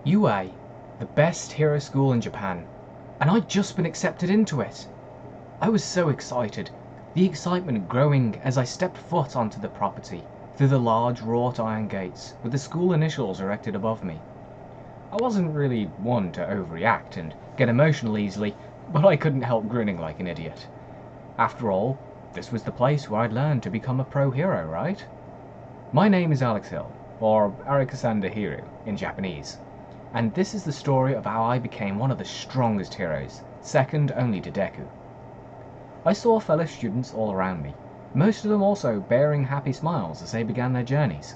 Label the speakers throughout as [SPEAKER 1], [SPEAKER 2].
[SPEAKER 1] UA, the best hero school in Japan, and I'd just been accepted into it. I was so excited, the excitement growing as I stepped foot onto the property, through the large wrought iron gates with the school initials erected above me. I wasn't really one to overreact and get emotional easily, but I couldn't help grinning like an idiot. After all, this was the place where I'd learned to become a pro hero, right? My name is Alex Hill, or Arikasander Hiru in Japanese, and this is the story of how I became one of the strongest heroes, second only to Deku. I saw fellow students all around me, most of them also bearing happy smiles as they began their journeys.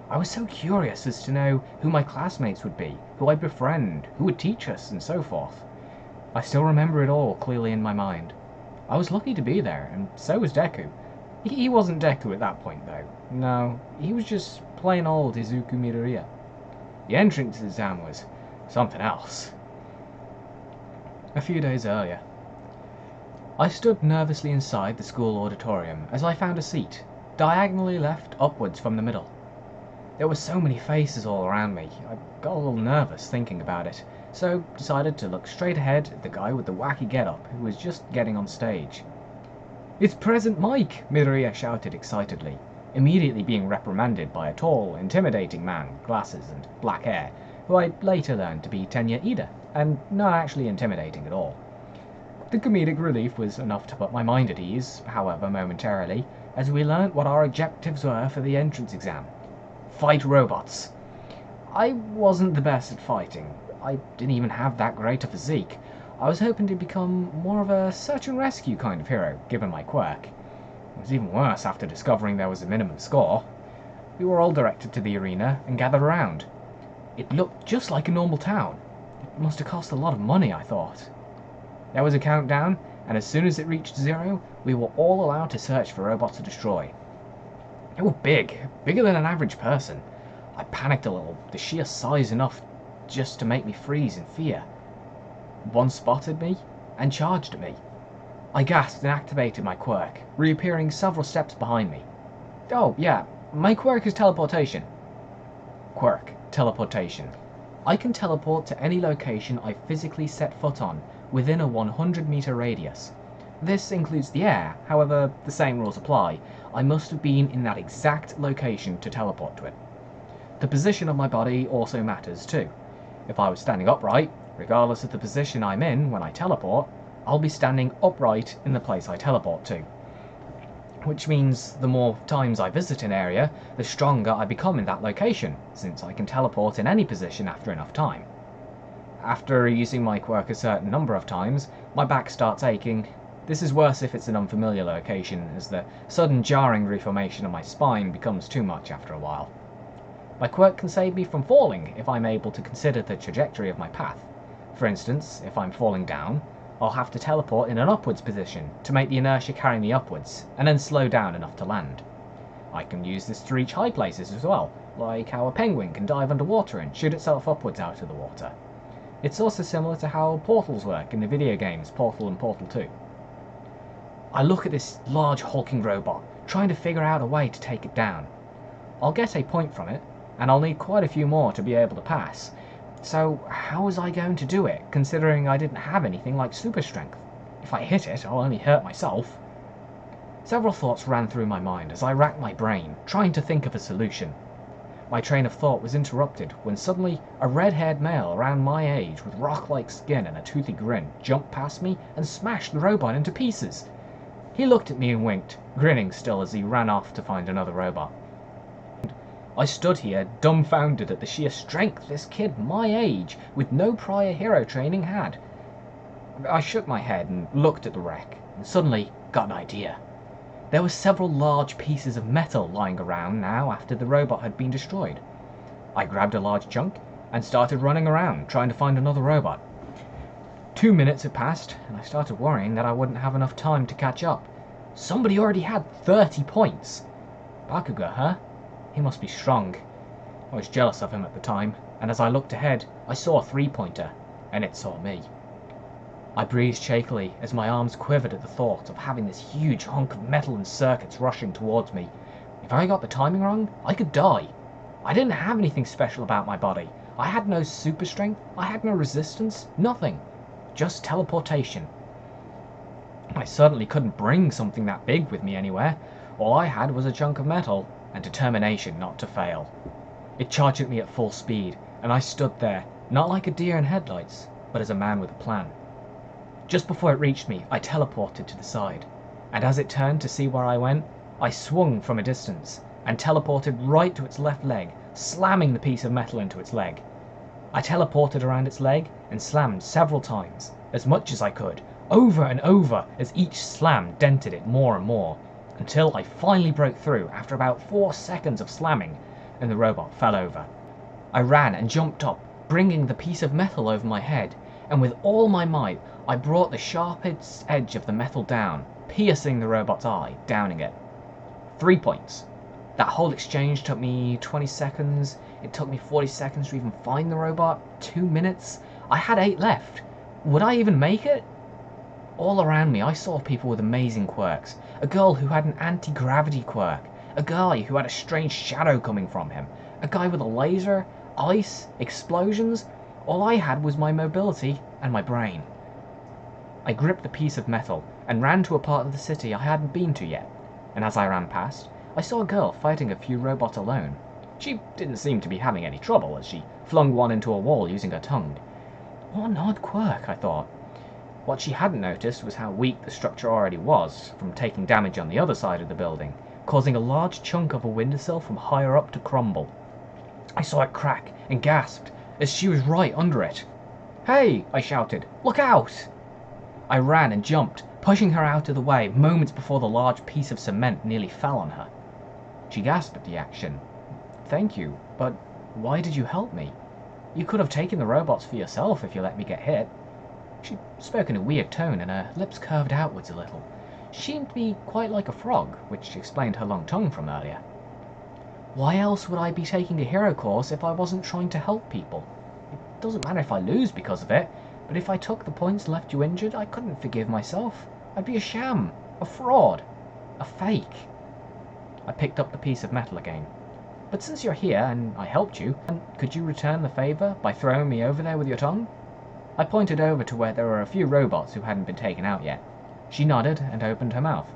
[SPEAKER 1] I was so curious as to know who my classmates would be, who I'd befriend, who would teach us, and so forth. I still remember it all clearly in my mind. I was lucky to be there, and so was Deku. He wasn't Deku at that point, though. No, he was just plain old Izuku Midoriya. The entrance exam was something else. A few days earlier, I stood nervously inside the school auditorium as I found a seat, diagonally left upwards from the middle. There were so many faces all around me, I got a little nervous thinking about it, so decided to look straight ahead at the guy with the wacky getup who was just getting on stage. "It's Present Mike!" Midoriya shouted excitedly, immediately being reprimanded by a tall, intimidating man with glasses and black hair, who I later learned to be Tenya Ida, and not actually intimidating at all. The comedic relief was enough to put my mind at ease, however, momentarily, as we learnt what our objectives were for the entrance exam. Fight robots. I wasn't the best at fighting. I didn't even have that great a physique. I was hoping to become more of a search and rescue kind of hero, given my quirk. It was even worse after discovering there was a minimum score. We were all directed to the arena and gathered around. It looked just like a normal town. It must have cost a lot of money, I thought. There was a countdown, and as soon as it reached 0, we were all allowed to search for robots to destroy. They were big, bigger than an average person. I panicked a little, the sheer size enough just to make me freeze in fear. One spotted me and charged at me. I gasped and activated my quirk, reappearing several steps behind me. Oh yeah, my quirk is teleportation. Quirk, teleportation. I can teleport to any location I physically set foot on within a 100-meter radius. This includes the air, however, the same rules apply. I must have been in that exact location to teleport to it. The position of my body also matters too. If I was standing upright, regardless of the position I'm in when I teleport, I'll be standing upright in the place I teleport to. Which means the more times I visit an area, the stronger I become in that location, since I can teleport in any position after enough time. After using my quirk a certain number of times, my back starts aching. This is worse if it's an unfamiliar location, as the sudden jarring reformation of my spine becomes too much after a while. My quirk can save me from falling if I'm able to consider the trajectory of my path. For instance, if I'm falling down, I'll have to teleport in an upwards position to make the inertia carry me upwards, and then slow down enough to land. I can use this to reach high places as well, like how a penguin can dive underwater and shoot itself upwards out of the water. It's also similar to how portals work in the video games Portal and Portal 2. I look at this large hulking robot, trying to figure out a way to take it down. I'll get a point from it, and I'll need quite a few more to be able to pass. So how was I going to do it, considering I didn't have anything like super strength? If I hit it, I'll only hurt myself. Several thoughts ran through my mind as I racked my brain, trying to think of a solution. My train of thought was interrupted when suddenly a red-haired male around my age with rock-like skin and a toothy grin jumped past me and smashed the robot into pieces. He looked at me and winked, grinning still as he ran off to find another robot. I stood here, dumbfounded at the sheer strength this kid my age, with no prior hero training, had. I shook my head and looked at the wreck, and suddenly got an idea. There were several large pieces of metal lying around now after the robot had been destroyed. I grabbed a large chunk and started running around, trying to find another robot. 2 minutes had passed, and I started worrying that I wouldn't have enough time to catch up. Somebody already had 30 points. Bakuga, huh? He must be strong. I was jealous of him at the time, and as I looked ahead, I saw a 3-pointer, and it saw me. I breathed shakily as my arms quivered at the thought of having this huge hunk of metal and circuits rushing towards me. If I got the timing wrong, I could die. I didn't have anything special about my body. I had no super strength, I had no resistance, nothing. Just teleportation. I certainly couldn't bring something that big with me anywhere. All I had was a chunk of metal, and determination not to fail. It charged at me at full speed, and I stood there, not like a deer in headlights, but as a man with a plan. Just before it reached me, I teleported to the side, and as it turned to see where I went, I swung from a distance, and teleported right to its left leg, slamming the piece of metal into its leg. I teleported around its leg, and slammed several times, as much as I could, over and over as each slam dented it more and more, until I finally broke through after about 4 seconds of slamming, and the robot fell over. I ran and jumped up, bringing the piece of metal over my head, and with all my might I brought the sharpest edge of the metal down, piercing the robot's eye, downing it. 3 points. That whole exchange took me 20 seconds, it took me 40 seconds to even find the robot, 2 minutes. I had 8 left. Would I even make it? All around me I saw people with amazing quirks. A girl who had an anti-gravity quirk. A guy who had a strange shadow coming from him. A guy with a laser, ice, explosions. All I had was my mobility and my brain. I gripped the piece of metal and ran to a part of the city I hadn't been to yet. And as I ran past, I saw a girl fighting a few robots alone. She didn't seem to be having any trouble as she flung one into a wall using her tongue. What an odd quirk, I thought. What she hadn't noticed was how weak the structure already was from taking damage on the other side of the building, causing a large chunk of a windowsill from higher up to crumble. I saw it crack and gasped as she was right under it. "Hey!" I shouted. "Look out!" I ran and jumped, pushing her out of the way moments before the large piece of cement nearly fell on her. She gasped at the action. "Thank you, but why did you help me? You could have taken the robots for yourself if you let me get hit." She spoke in a weird tone and her lips curved outwards a little. She seemed to be quite like a frog, which explained her long tongue from earlier. "Why else would I be taking a hero course if I wasn't trying to help people? It doesn't matter if I lose because of it, but if I took the points and left you injured, I couldn't forgive myself. I'd be a sham, a fraud, a fake." I picked up the piece of metal again. "But since you're here and I helped you, could you return the favor by throwing me over there with your tongue?" I pointed over to where there were a few robots who hadn't been taken out yet. She nodded and opened her mouth.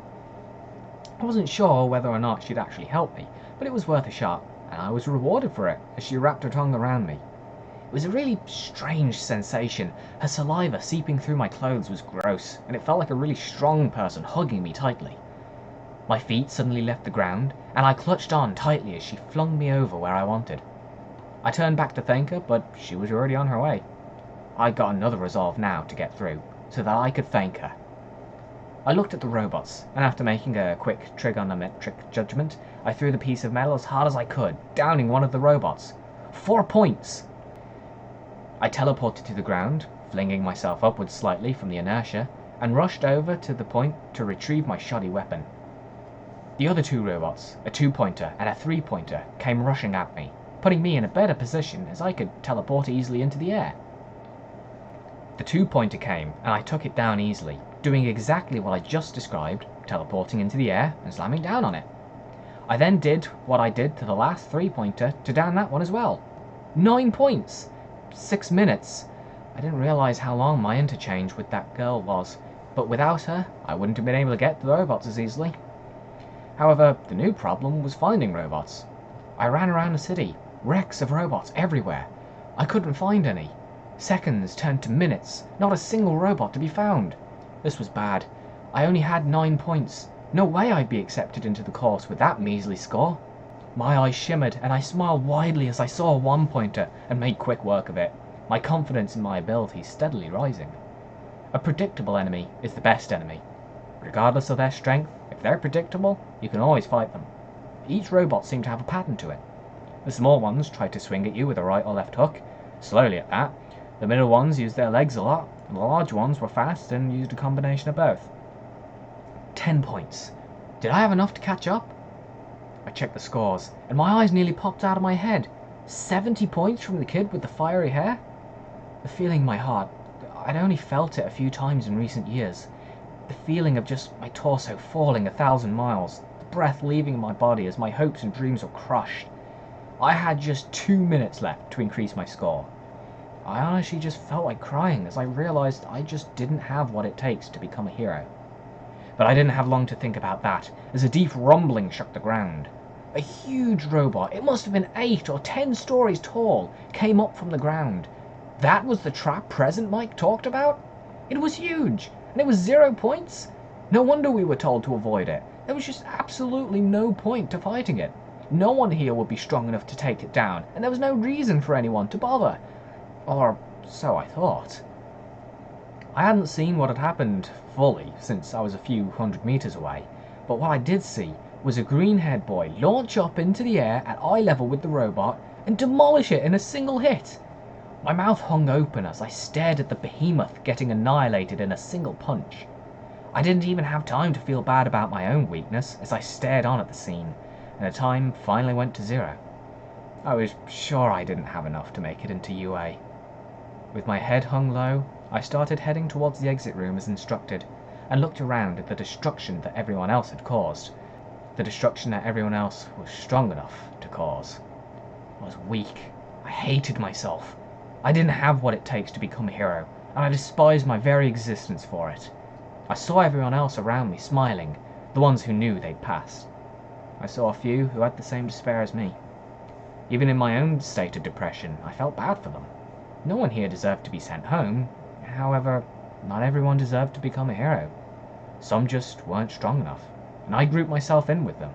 [SPEAKER 1] I wasn't sure whether or not she'd actually help me, but it was worth a shot, and I was rewarded for it as she wrapped her tongue around me. It was a really strange sensation. Her saliva seeping through my clothes was gross, and it felt like a really strong person hugging me tightly. My feet suddenly left the ground, and I clutched on tightly as she flung me over where I wanted. I turned back to thank her, but she was already on her way. I got another resolve now to get through, so that I could thank her. I looked at the robots, and after making a quick trigonometric judgment, I threw the piece of metal as hard as I could, downing one of the robots. 4 points! I teleported to the ground, flinging myself upwards slightly from the inertia, and rushed over to the point to retrieve my shoddy weapon. The other 2 robots, a 2-pointer and a 3-pointer, came rushing at me, putting me in a better position as I could teleport easily into the air. The 2-pointer came, and I took it down easily, doing exactly what I just described, teleporting into the air and slamming down on it. I then did what I did to the last 3-pointer to down that one as well. 9 points! 6 minutes. I didn't realize how long my interchange with that girl was, but without her, I wouldn't have been able to get to the robots as easily. However, the new problem was finding robots. I ran around the city, wrecks of robots everywhere. I couldn't find any. Seconds turned to minutes, not a single robot to be found. This was bad. I only had 9 points. No way I'd be accepted into the course with that measly score. My eyes shimmered, and I smiled widely as I saw a 1-pointer and made quick work of it, my confidence in my abilities steadily rising. A predictable enemy is the best enemy. Regardless of their strength, if they're predictable, you can always fight them. Each robot seemed to have a pattern to it. The small ones tried to swing at you with a right or left hook, slowly at that. The middle ones used their legs a lot, and the large ones were fast and used a combination of both. 10 points. Did I have enough to catch up? I checked the scores, and my eyes nearly popped out of my head. 70 points from the kid with the fiery hair? The feeling in my heart, I'd only felt it a few times in recent years. The feeling of just my torso falling 1,000 miles, the breath leaving my body as my hopes and dreams were crushed. I had just 2 minutes left to increase my score. I honestly just felt like crying as I realised I just didn't have what it takes to become a hero. But I didn't have long to think about that, as a deep rumbling shook the ground. A huge robot, it must have been 8 or 10 stories tall, came up from the ground. That was the trap Present Mike talked about? It was huge, and it was 0 points? No wonder we were told to avoid it. There was just absolutely no point to fighting it. No one here would be strong enough to take it down, and there was no reason for anyone to bother. Or so I thought. I hadn't seen what had happened fully since I was a few hundred meters away, but what I did see was a green-haired boy launch up into the air at eye level with the robot and demolish it in a single hit. My mouth hung open as I stared at the behemoth getting annihilated in a single punch. I didn't even have time to feel bad about my own weakness as I stared on at the scene, and the time finally went to 0. I was sure I didn't have enough to make it into UA. With my head hung low, I started heading towards the exit room as instructed, and looked around at the destruction that everyone else had caused. The destruction that everyone else was strong enough to cause. I was weak. I hated myself. I didn't have what it takes to become a hero, and I despised my very existence for it. I saw everyone else around me smiling, the ones who knew they'd passed. I saw a few who had the same despair as me. Even in my own state of depression, I felt bad for them. No one here deserved to be sent home. However, not everyone deserved to become a hero. Some just weren't strong enough, and I grouped myself in with them.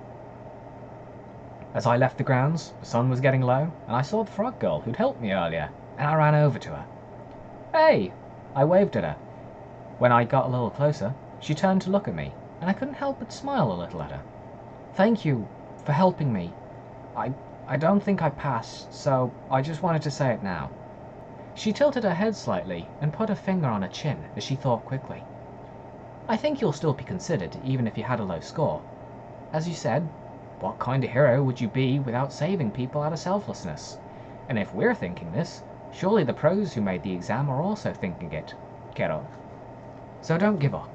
[SPEAKER 1] As I left the grounds, the sun was getting low, and I saw the frog girl who'd helped me earlier, and I ran over to her. "Hey!" I waved at her. When I got a little closer, she turned to look at me, and I couldn't help but smile a little at her. "Thank you for helping me. I don't think I passed, so I just wanted to say it now." She tilted her head slightly and put her finger on her chin as she thought quickly. "I think you'll still be considered even if you had a low score. As you said, what kind of hero would you be without saving people out of selflessness? And if we're thinking this, surely the pros who made the exam are also thinking it, kiddo. So don't give up.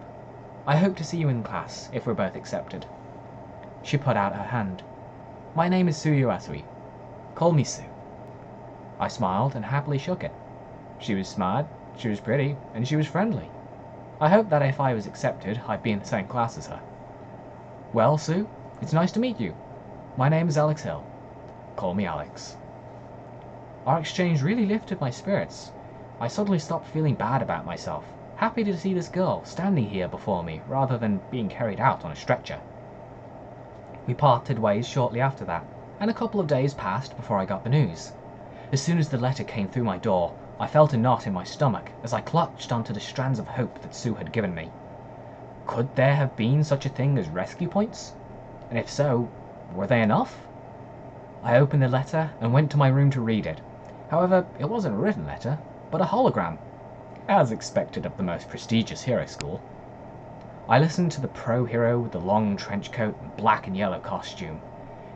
[SPEAKER 1] I hope to see you in class if we're both accepted." She put out her hand. "My name is Suyu Asui. Call me Sue." I smiled and happily shook it. She was smart, she was pretty, and she was friendly. I hoped that if I was accepted, I'd be in the same class as her. "Well, Sue, it's nice to meet you. My name is Alex Hill. Call me Alex." Our exchange really lifted my spirits. I suddenly stopped feeling bad about myself, happy to see this girl standing here before me rather than being carried out on a stretcher. We parted ways shortly after that, and a couple of days passed before I got the news. As soon as the letter came through my door, I felt a knot in my stomach as I clutched onto the strands of hope that Sue had given me. Could there have been such a thing as rescue points? And if so, were they enough? I opened the letter and went to my room to read it. However, it wasn't a written letter, but a hologram, as expected of the most prestigious hero school. I listened to the pro hero with the long trench coat and black and yellow costume.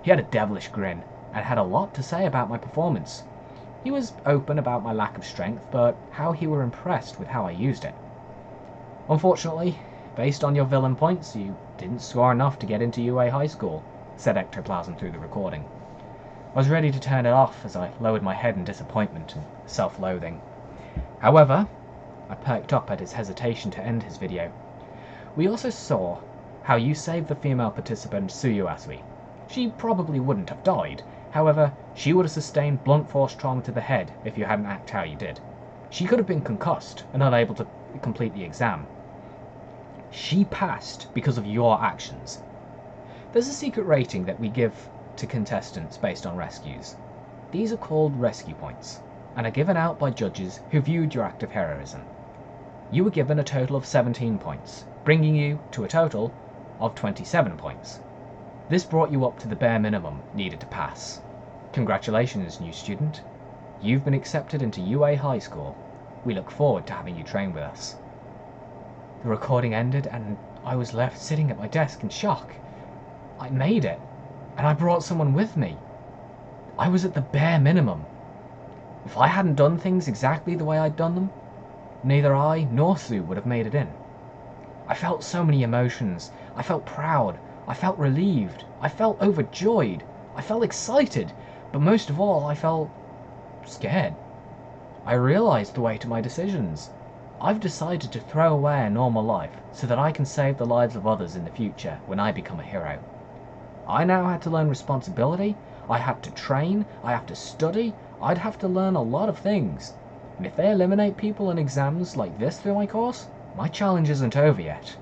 [SPEAKER 1] He had a devilish grin and had a lot to say about my performance. He was open about my lack of strength, but how he were impressed with how I used it. "Unfortunately, based on your villain points, you didn't score enough to get into UA High School," said Ectoplasm through the recording. I was ready to turn it off as I lowered my head in disappointment and self-loathing. However, I perked up at his hesitation to end his video. "We also saw how you saved the female participant Suyu Asui. She probably wouldn't have died. However, she would have sustained blunt force trauma to the head if you hadn't acted how you did. She could have been concussed and unable to complete the exam. She passed because of your actions. There's a secret rating that we give to contestants based on rescues. These are called rescue points, and are given out by judges who viewed your act of heroism. You were given a total of 17 points, bringing you to a total of 27 points. This brought you up to the bare minimum needed to pass. Congratulations, new student. You've been accepted into UA High School. We look forward to having you train with us." The recording ended and I was left sitting at my desk in shock. I made it, and I brought someone with me. I was at the bare minimum. If I hadn't done things exactly the way I'd done them, neither I nor Sue would have made it in. I felt so many emotions. I felt proud. I felt relieved. I felt overjoyed. I felt excited. But most of all, I felt scared. I realized the weight of my decisions. I've decided to throw away a normal life so that I can save the lives of others in the future when I become a hero. I now had to learn responsibility, I had to train, I have to study, I'd have to learn a lot of things. And if they eliminate people in exams like this through my course, my challenge isn't over yet.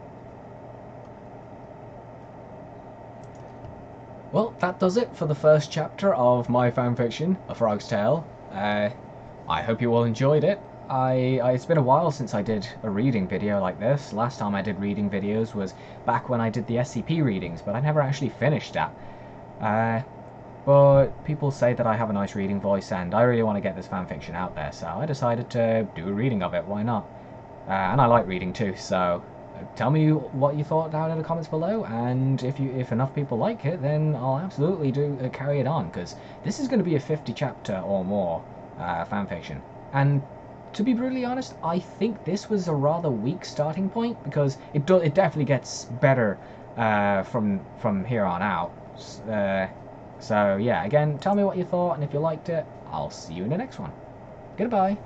[SPEAKER 1] Well, that does it for the first chapter of my fanfiction, A Frog's Tale. I hope you all enjoyed it. It's been a while since I did a reading video like this. Last time I did reading videos was back when I did the SCP readings, but I never actually finished that. But people say that I have a nice reading voice, and I really want to get this fanfiction out there, so I decided to do a reading of it. Why not? And I like reading too, so tell me what you thought down in the comments below, and if enough people like it, then I'll absolutely carry it on, because this is going to be a 50 chapter or more fanfiction. And to be brutally honest, I think this was a rather weak starting point, because it definitely gets better from here on out. So yeah, again, tell me what you thought, and if you liked it, I'll see you in the next one. Goodbye.